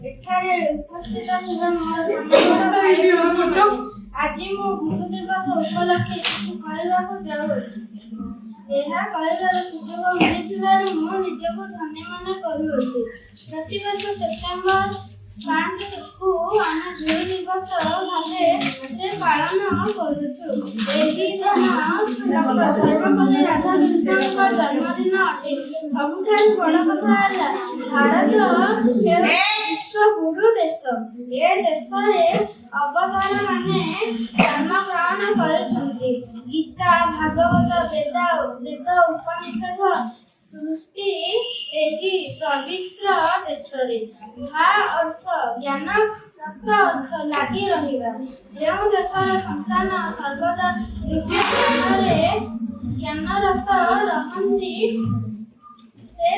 ଏଠାରେ ଉପସ୍ଥିତ ଥିବା ମୋର ସାଙ୍ଗମାନେ ଆଜି ମୁଁ ଗୁରୁ ଦିବସ ଉପଲକ୍ଷେ କିଛି କହିବାକୁ ଯାଉଅଛି। ଏହା କହିବାର ସୁଯୋଗ ମିଳିଥିବାରୁ ମୁଁ ନିଜକୁ ଧନ୍ୟ ମନେ କରୁଅଛି। ପ୍ରତିବର୍ଷ ସେପ୍ଟେମ୍ବର 5କୁ ଆମେ ଗୁରୁ ଦିବସ ଭାବେ ପାଳନ କରୁଛୁ। ଏହି ଦିନ ଡକ୍ଟର ସର୍ବପଲ୍ଲୀ ରାଧାକୃଷ୍ଣଙ୍କ ଜନ୍ମଦିନ ଅଟେ। ସବୁଠାରୁ ବଡ଼ କଥା ହେଲା ଭାରତ ବିଶ୍ୱ ଗୁରୁ ଦେଶ। ଏ ଦେଶରେ ଅବତାରମାନେ ଜନ୍ମଗ୍ରହଣ କରିଛନ୍ତି। ଗୀତା, ଭାଗବତ, ବେଦ, ଉପନିଷଦ ସୃଷ୍ଟି ଏହି ପବିତ୍ର ଦେଶରେ। ଭା ଅର୍ଥ ଜ୍ଞାନ, ରକ୍ତ ଅର୍ଥ ଲାଗି ରହିବା। ଯେଉଁ ଦେଶର ସନ୍ତାନ ସର୍ବଦା ଦିବ୍ୟ ଜ୍ଞାନରତ ରହନ୍ତି ସେ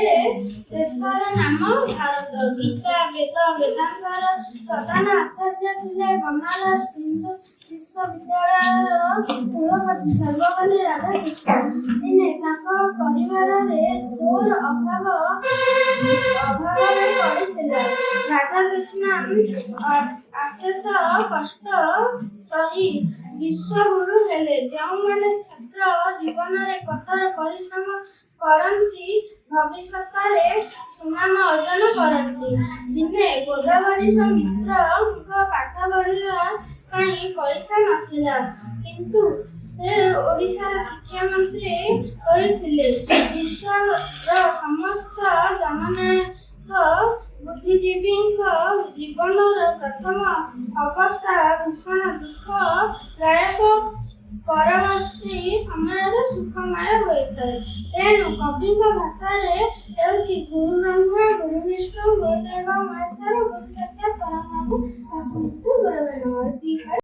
ଦେଶର ନାମ ଭାରତ। ଗୀତା, ବେଦ, ବେଦାନ୍ତର ପ୍ରଧାନ ଆଚାର୍ଯ୍ୟ ଥିଲେ ବନାରସ ହିନ୍ଦୁ ବିଶ୍ୱବିଦ୍ୟାଳୟର କୁଳପତି ସର୍ବପଲ୍ଲୀ ରାଧାକୃଷ୍ଣ। ଦିନେ ତାଙ୍କ ପରିବାରରେ ଘୋର ଅଭାବରେ ପଡ଼ିଥିଲା। ରାଧାକୃଷ୍ଣ ଅଶେଷ କଷ୍ଟ ସହି ବିଶ୍ୱଗୁରୁ ହେଲେ। ଯେଉଁମାନେ ଛାତ୍ର ଜୀବନରେ କଠୋର ପରିଶ୍ରମ କରନ୍ତି ଭବିଷ୍ୟତରେ ସୁନାମ ଅର୍ଜନ କରନ୍ତି। ଦିନେ ଗୋଦାବରୀଶ ମିଶ୍ରଙ୍କ ପାଠ ପଢ଼ିବା ପାଇଁ ପଇସା ନଥିଲା, କିନ୍ତୁ ସେ ଓଡ଼ିଶାର ଶିକ୍ଷାମନ୍ତ୍ରୀ ହୋଇଥିଲେ। ବିଶ୍ୱର ସମସ୍ତ ଜନନାୟକ ବୁଦ୍ଧିଜୀବୀଙ୍କ ଜୀବନର ପ୍ରଥମ ଅବସ୍ଥା ଭୀଷଣ ଦୁଃଖଦାୟକ, ପରବର୍ତ୍ତୀ ସମୟରେ ସୁଖମୟ ହୋଇଥାଏ। ତେଣୁ କବିଙ୍କ ଭାଷାରେ ହେଉଛି ଗୁରୁ ବ୍ରହ୍ମା ଗୁରୁ ବିଷ୍ଣୁ ଗୁରୁଦେବ ମହେଶ୍ୱର ଗୁରୁ ସାକ୍ଷାତ୍ ପରବ୍ରହ୍ମ ତସ୍ମୈ ଶ୍ରୀ ଗୁରବେ ନମଃ।